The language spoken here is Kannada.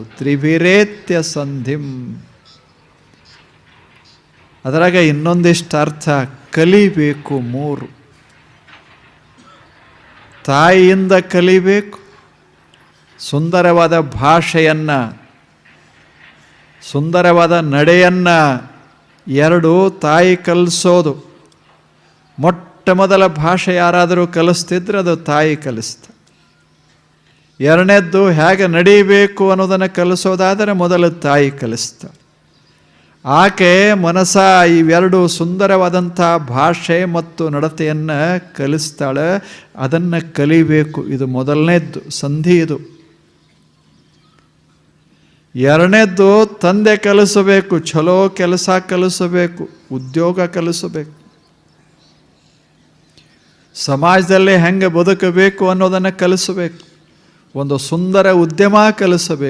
ತ್ರಿವಿರೇತ್ಯ ಸಂಧಿಂ. ಅದರಾಗ ಇನ್ನೊಂದಿಷ್ಟು ಅರ್ಥ, ಕಲಿಬೇಕು. ಮೂರು, ತಾಯಿಯಿಂದ ಕಲಿಬೇಕು, ಸುಂದರವಾದ ಭಾಷೆಯನ್ನು, ಸುಂದರವಾದ ನಡೆಯನ್ನು. ಎರಡು, ತಾಯಿ ಕಲಿಸೋದು. ಮೊಟ್ಟ ಮೊದಲ ಭಾಷೆ ಯಾರಾದರೂ ಕಲಿಸ್ತಿದ್ರೆ ಅದು ತಾಯಿ ಕಲಿಸ್ತ. ಎರಡನೇದ್ದು, ಹೇಗೆ ನಡೀಬೇಕು ಅನ್ನೋದನ್ನು ಕಲಿಸೋದಾದರೆ ಮೊದಲು ತಾಯಿ ಕಲಿಸ್ತ. ಆಕೆ ಮನಸ ಇವೆರಡು ಸುಂದರವಾದಂಥ ಭಾಷೆ ಮತ್ತು ನಡತೆಯನ್ನು ಕಲಿಸ್ತಾಳೆ. ಅದನ್ನು ಕಲಿಬೇಕು. ಇದು ಮೊದಲನೇದ್ದು ಸಂಧಿ. ಇದು ಎರಡನೇದ್ದು, ತಂದೆ ಕಲಿಸಬೇಕು, ಚಲೋ ಕೆಲಸ ಕಲಿಸಬೇಕು, ಉದ್ಯೋಗ ಕಲಿಸಬೇಕು, ಸಮಾಜದಲ್ಲಿ ಹೆಂಗೆ ಬದುಕಬೇಕು ಅನ್ನೋದನ್ನು ಕಲಿಸಬೇಕು, ಒಂದು ಸುಂದರ ಉದ್ಯಮ ಕಲಿಸಬೇಕು.